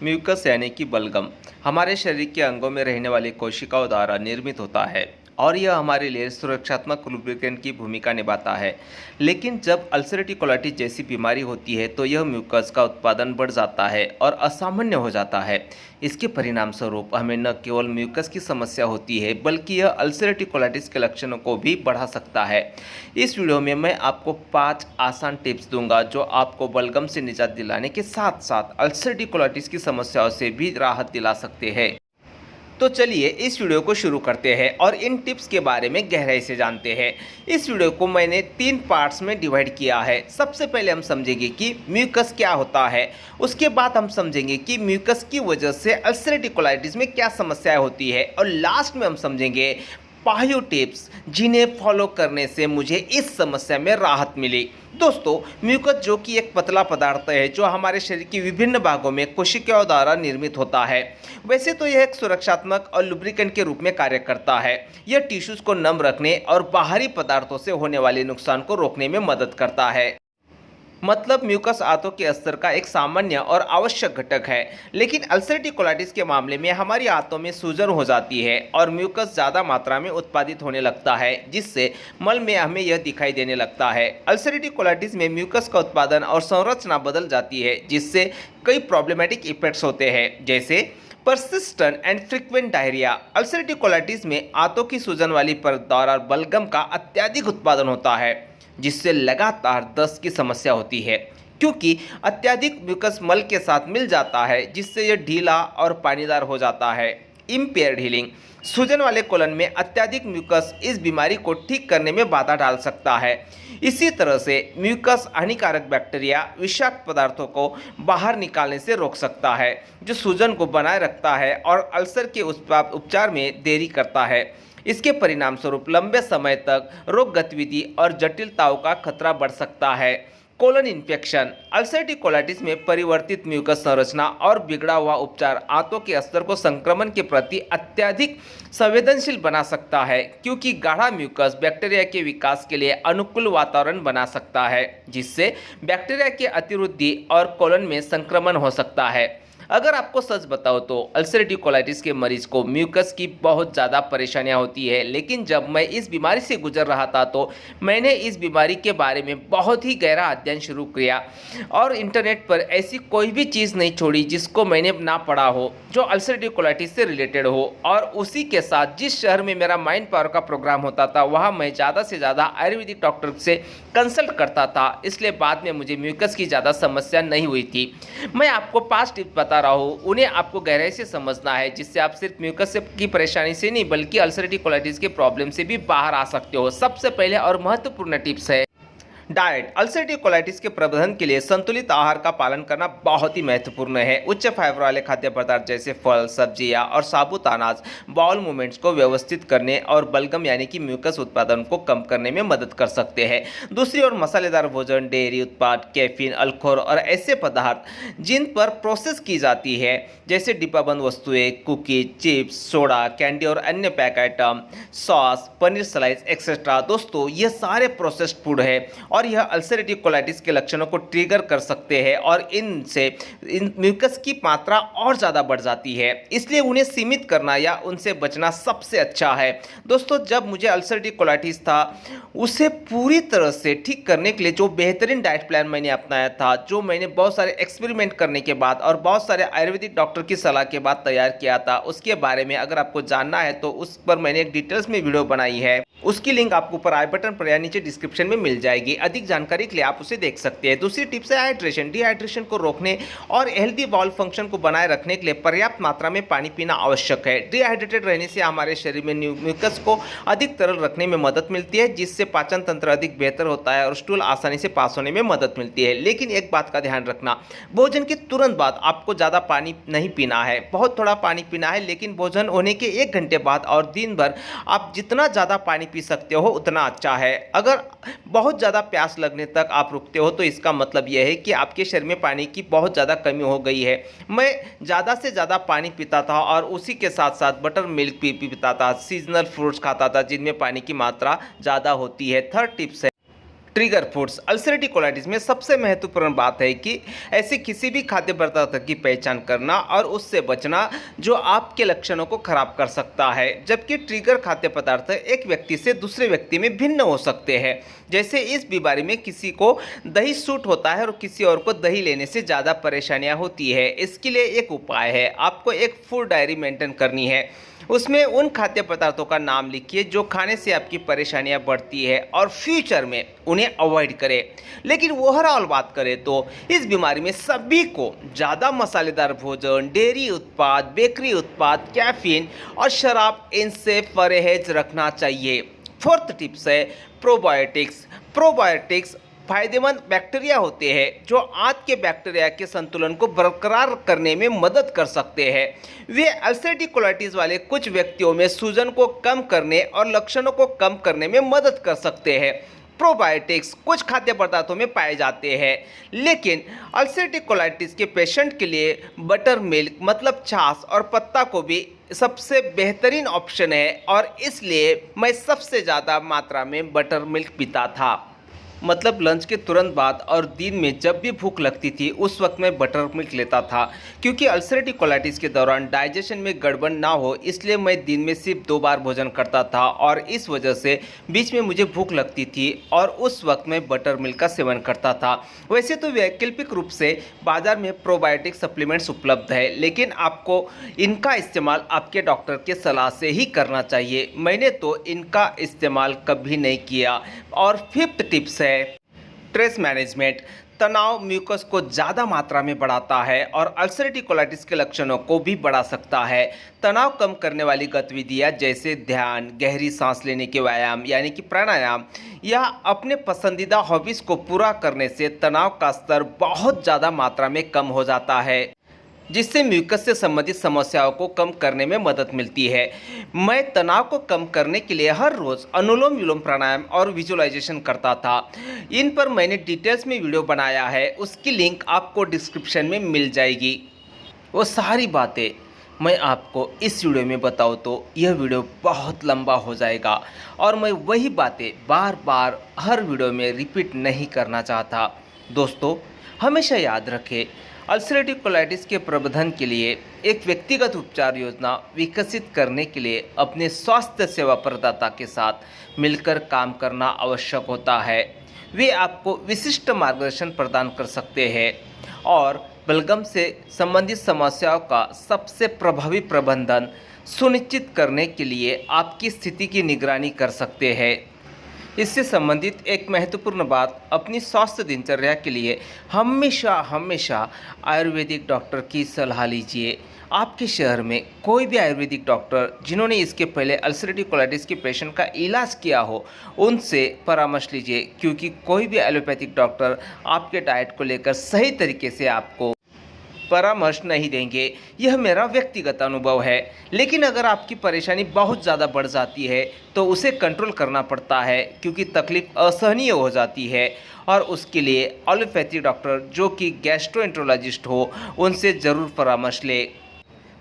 Mucus यानी कि बलगम हमारे शरीर के अंगों में रहने वाली कोशिकाओं द्वारा निर्मित होता है और यह हमारे लिए सुरक्षात्मक लुब्रिकेंट की भूमिका निभाता है। लेकिन जब अल्सरेटिव कोलाइटिस जैसी बीमारी होती है तो यह म्यूकस का उत्पादन बढ़ जाता है और असामान्य हो जाता है। इसके परिणाम स्वरूप हमें न केवल म्यूकस की समस्या होती है बल्कि यह अल्सरेटिव कोलाइटिस के लक्षणों को भी बढ़ा सकता है। इस वीडियो में मैं आपको 5 आसान टिप्स दूंगा जो आपको बलगम से निजात दिलाने के साथ साथ अल्सरेटिव कोलाइटिस की समस्याओं से भी राहत दिला सकते हैं। तो चलिए इस वीडियो को शुरू करते हैं और इन टिप्स के बारे में गहराई से जानते हैं। इस वीडियो को मैंने 3 पार्ट्स में डिवाइड किया है। सबसे पहले हम समझेंगे कि म्यूकस क्या होता है, उसके बाद हम समझेंगे कि म्यूकस की वजह से अल्सरेटिव कोलाइटिस में क्या समस्याएं होती है और लास्ट में हम समझेंगे 5 टिप्स जिन्हें फॉलो करने से मुझे इस समस्या में राहत मिली। दोस्तों, म्यूकस जो कि एक पतला पदार्थ है जो हमारे शरीर के विभिन्न भागों में कोशिकाओं द्वारा निर्मित होता है। वैसे तो यह एक सुरक्षात्मक और लुब्रिकेंट के रूप में कार्य करता है। यह टिश्यूज को नम रखने और बाहरी पदार्थों से होने वाले नुकसान को रोकने में मदद करता है। मतलब म्यूकस आंतों के अस्तर का एक सामान्य और आवश्यक घटक है। लेकिन अल्सरेटिव कोलाइटिस के मामले में हमारी आंतों में सूजन हो जाती है और म्यूकस ज़्यादा मात्रा में उत्पादित होने लगता है, जिससे मल में हमें यह दिखाई देने लगता है। अल्सरेटिव कोलाइटिस में म्यूकस का उत्पादन और संरचना बदल जाती है, जिससे कई प्रॉब्लमेटिक इफेक्ट्स होते हैं, जैसे persistent and frequent diarrhoea. Ulcerative colitis में आंतों की सूजन वाली परत द्वारा बलगम का अत्यधिक उत्पादन होता है, जिससे लगातार दस्त की समस्या होती है, क्योंकि अत्यधिक म्यूकस मल के साथ मिल जाता है, जिससे यह ढीला और पानीदार हो जाता है। Impaired healing. सूजन वाले कोलन में अत्यधिक म्यूकस इस बीमारी को ठीक करने में बाधा डाल सकता है। इसी तरह से म्यूकस हानिकारक बैक्टीरिया विषाक्त पदार्थों को बाहर निकालने से रोक सकता है, जो सूजन को बनाए रखता है और अल्सर के उपचार में देरी करता है। इसके परिणाम स्वरूप लंबे समय तक रोग गतिविधि और जटिलताओं का खतरा बढ़ सकता है। Colon infection. अल्सरेटिव कोलाइटिस में परिवर्तित म्यूकस संरचना और बिगड़ा हुआ उपचार आंतों के अस्तर को संक्रमण के प्रति अत्यधिक संवेदनशील बना सकता है, क्योंकि गाढ़ा म्यूकस बैक्टीरिया के विकास के लिए अनुकूल वातावरण बना सकता है, जिससे बैक्टीरिया की अतिवृद्धि और कोलन में संक्रमण हो सकता है। अगर आपको सच बताओ तो अल्सरेटिव कोलाइटिस के मरीज को म्यूकस की बहुत ज़्यादा परेशानियां होती है। लेकिन जब मैं इस बीमारी से गुजर रहा था तो मैंने इस बीमारी के बारे में बहुत ही गहरा अध्ययन शुरू किया और इंटरनेट पर ऐसी कोई भी चीज़ नहीं छोड़ी जिसको मैंने ना पढ़ा हो जो अल्सरेटिव कोलाइटिस से रिलेटेड हो। और उसी के साथ जिस शहर में मेरा माइंड पावर का प्रोग्राम होता था वहाँ मैं ज़्यादा से ज़्यादा आयुर्वेदिक डॉक्टर से कंसल्ट करता था, इसलिए बाद में मुझे म्यूकस की ज़्यादा समस्या नहीं हुई थी। मैं आपको 5 टिप्स बता रहा हूँ, उन्हें आपको गहराई से समझना है, जिससे आप सिर्फ म्यूकस की परेशानी से नहीं बल्कि अल्सरेटिव कोलाइटिस के प्रॉब्लम से भी बाहर आ सकते हो। सबसे पहले और महत्वपूर्ण टिप्स है डाइट। अल्सरेटिव कोलाइटिस के प्रबंधन के लिए संतुलित आहार का पालन करना बहुत ही महत्वपूर्ण है। उच्च फाइबर वाले खाद्य पदार्थ जैसे फल, सब्जियां और साबुत अनाज बाउल मूवमेंट्स को व्यवस्थित करने और बलगम यानी कि म्यूकस उत्पादन को कम करने में मदद कर सकते हैं। दूसरी ओर मसालेदार भोजन, डेयरी उत्पाद, कैफीन, अल्कोहल और ऐसे पदार्थ जिन पर प्रोसेस की जाती है जैसे डिब्बाबंद वस्तुएं, कुकीज, चिप्स, सोडा, कैंडी और अन्य pack item, sauce, paneer slice etcetera. दोस्तों, ये सारे प्रोसेस्ड फूड है और यह अल्सरेटिव कोलाइटिस के लक्षणों को ट्रिगर कर सकते हैं और इनसे म्यूकस की मात्रा और ज़्यादा बढ़ जाती है। इसलिए उन्हें सीमित करना या उनसे बचना सबसे अच्छा है। दोस्तों, जब मुझे अल्सरेटिव कोलाइटिस था उसे पूरी तरह से ठीक करने के लिए जो बेहतरीन डाइट प्लान मैंने अपनाया था, जो मैंने बहुत सारे एक्सपेरिमेंट करने के बाद और बहुत सारे आयुर्वेदिक डॉक्टर की सलाह के बाद तैयार किया था, उसके बारे में अगर आपको जानना है तो उस पर मैंने एक डिटेल्स में वीडियो बनाई है। उसकी लिंक आपको ऊपर आई बटन पर या नीचे डिस्क्रिप्शन में मिल जाएगी। अधिक जानकारी के लिए आप उसे देख सकते हैं। दूसरी टिप्स है हाइड्रेशन। डिहाइड्रेशन को रोकने और हेल्दी बाउल फंक्शन को बनाए रखने के लिए पर्याप्त मात्रा में पानी पीना आवश्यक है। डिहाइड्रेटेड रहने से हमारे शरीर में म्यूकस को अधिक तरल रखने में मदद मिलती है, जिससे पाचन तंत्र अधिक बेहतर होता है और स्टूल आसानी से पास होने में मदद मिलती है। लेकिन एक बात का ध्यान रखना, भोजन के तुरंत बाद आपको ज़्यादा पानी नहीं पीना है, बहुत थोड़ा पानी पीना है। लेकिन भोजन होने के 1 घंटे बाद और दिन भर आप जितना ज़्यादा पानी पी सकते हो उतना अच्छा है। अगर बहुत ज़्यादा प्यास लगने तक आप रुकते हो तो इसका मतलब यह है कि आपके शरीर में पानी की बहुत ज़्यादा कमी हो गई है। मैं ज़्यादा से ज़्यादा पानी पीता था और उसी के साथ साथ बटर मिल्क पीता था, सीजनल फ्रूट्स खाता था जिनमें पानी की मात्रा ज़्यादा होती है। थर्ड टिप्स है ट्रिगर फूड्स अल्सरेटिव कोलाइटिस में सबसे महत्वपूर्ण बात है कि ऐसे किसी भी खाद्य पदार्थ की पहचान करना और उससे बचना जो आपके लक्षणों को खराब कर सकता है। जबकि ट्रिगर खाद्य पदार्थ एक व्यक्ति से दूसरे व्यक्ति में भिन्न हो सकते हैं। जैसे इस बीमारी में किसी को दही सूट होता है और किसी और को दही लेने से ज़्यादा परेशानियां होती है। इसके लिए एक उपाय है, आपको एक फूड डायरी मेंटेन करनी है। उसमें उन खाद्य पदार्थों का नाम लिखिए जो खाने से आपकी परेशानियां बढ़ती है और फ्यूचर में उन्हें अवॉइड करें। लेकिन ओवरऑल बात करें तो इस बीमारी में सभी को ज़्यादा मसालेदार भोजन, डेयरी उत्पाद, बेकरी उत्पाद, कैफीन और शराब इनसे परहेज रखना चाहिए। फोर्थ टिप्स है प्रोबायोटिक्स। प्रोबायोटिक्स फायदेमंद बैक्टीरिया होते हैं जो आंत के बैक्टीरिया के संतुलन को बरकरार करने में मदद कर सकते हैं। वे अल्सरेटिव कोलाइटिस वाले कुछ व्यक्तियों में सूजन को कम करने और लक्षणों को कम करने में मदद कर सकते हैं। प्रोबायोटिक्स कुछ खाद्य पदार्थों में पाए जाते हैं, लेकिन अल्सरेटिव कोलाइटिस के पेशेंट के लिए बटर मिल्क मतलब छाछ और पत्ता गोभी सबसे बेहतरीन ऑप्शन है और इसलिए मैं सबसे ज़्यादा मात्रा में बटर मिल्क पीता था। मतलब लंच के तुरंत बाद और दिन में जब भी भूख लगती थी उस वक्त मैं बटर मिल्क लेता था, क्योंकि अल्सरेटिव कोलाइटिस के दौरान डाइजेशन में गड़बड़ ना हो इसलिए मैं दिन में सिर्फ 2 बार भोजन करता था और इस वजह से बीच में मुझे भूख लगती थी और उस वक्त मैं बटर मिल्क का सेवन करता था। वैसे तो वैकल्पिक रूप से बाज़ार में प्रोबायोटिक सप्लीमेंट्स उपलब्ध है, लेकिन आपको इनका इस्तेमाल आपके डॉक्टर के सलाह से ही करना चाहिए। मैंने तो इनका इस्तेमाल कभी नहीं किया। और फिफ्थ टिप्स है स्ट्रेस मैनेजमेंट। तनाव म्यूकस को ज़्यादा मात्रा में बढ़ाता है और अल्सरेटिव कोलाइटिस के लक्षणों को भी बढ़ा सकता है। तनाव कम करने वाली गतिविधियां जैसे ध्यान, गहरी सांस लेने के व्यायाम यानी कि प्राणायाम या अपने पसंदीदा हॉबीज़ को पूरा करने से तनाव का स्तर बहुत ज़्यादा मात्रा में कम हो जाता है, जिससे म्यूकस से संबंधित समस्याओं को कम करने में मदद मिलती है। मैं तनाव को कम करने के लिए हर रोज़ अनुलोम विलोम प्राणायाम और विजुअलाइजेशन करता था। इन पर मैंने डिटेल्स में वीडियो बनाया है, उसकी लिंक आपको डिस्क्रिप्शन में मिल जाएगी। वो सारी बातें मैं आपको इस वीडियो में बताऊँ तो यह वीडियो बहुत लंबा हो जाएगा और मैं वही बातें बार बार हर वीडियो में रिपीट नहीं करना चाहता। दोस्तों, हमेशा याद रखें, अल्सरेटिव कोलाइटिस के प्रबंधन के लिए एक व्यक्तिगत उपचार योजना विकसित करने के लिए अपने स्वास्थ्य सेवा प्रदाता के साथ मिलकर काम करना आवश्यक होता है। वे आपको विशिष्ट मार्गदर्शन प्रदान कर सकते हैं और बलगम से संबंधित समस्याओं का सबसे प्रभावी प्रबंधन सुनिश्चित करने के लिए आपकी स्थिति की निगरानी कर सकते हैं। इससे संबंधित एक महत्वपूर्ण बात, अपनी स्वास्थ्य दिनचर्या के लिए हमेशा आयुर्वेदिक डॉक्टर की सलाह लीजिए। आपके शहर में कोई भी आयुर्वेदिक डॉक्टर जिन्होंने इसके पहले अल्सरेटिव कोलाइटिस के पेशेंट का इलाज किया हो उनसे परामर्श लीजिए, क्योंकि कोई भी एलोपैथिक डॉक्टर आपके डाइट को लेकर सही तरीके से आपको परामर्श नहीं देंगे। यह मेरा व्यक्तिगत अनुभव है। लेकिन अगर आपकी परेशानी बहुत ज़्यादा बढ़ जाती है तो उसे कंट्रोल करना पड़ता है, क्योंकि तकलीफ असहनीय हो जाती है और उसके लिए एलोपैथी डॉक्टर जो कि गैस्ट्रोएंटरोलॉजिस्ट हो उनसे ज़रूर परामर्श ले।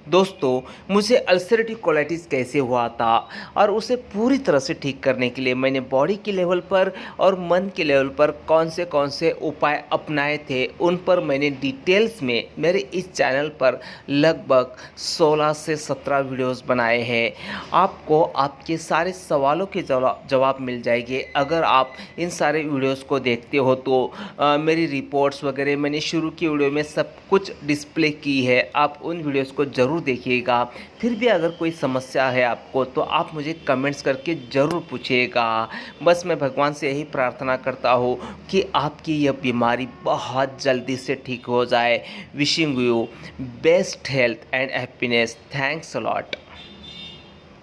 दोस्तों, मुझे अल्सरेटिव कोलाइटिस कैसे हुआ था और उसे पूरी तरह से ठीक करने के लिए मैंने बॉडी के लेवल पर और मन के लेवल पर कौन से उपाय अपनाए थे, उन पर मैंने डिटेल्स में मेरे इस चैनल पर लगभग 16 से 17 वीडियोस बनाए हैं। आपको आपके सारे सवालों के जवाब मिल जाएंगे अगर आप इन सारे वीडियोस को देखते हो तो। मेरी रिपोर्ट्स वगैरह मैंने शुरू की वीडियो में सब कुछ डिस्प्ले की है, आप उन वीडियोस को ज़रूर देखिएगा। फिर भी अगर कोई समस्या है आपको तो आप मुझे कमेंट्स करके ज़रूर पूछिएगा। बस मैं भगवान से यही प्रार्थना करता हूँ कि आपकी यह बीमारी बहुत जल्दी से ठीक हो जाए। Wishing you best health and happiness. Thanks a lot.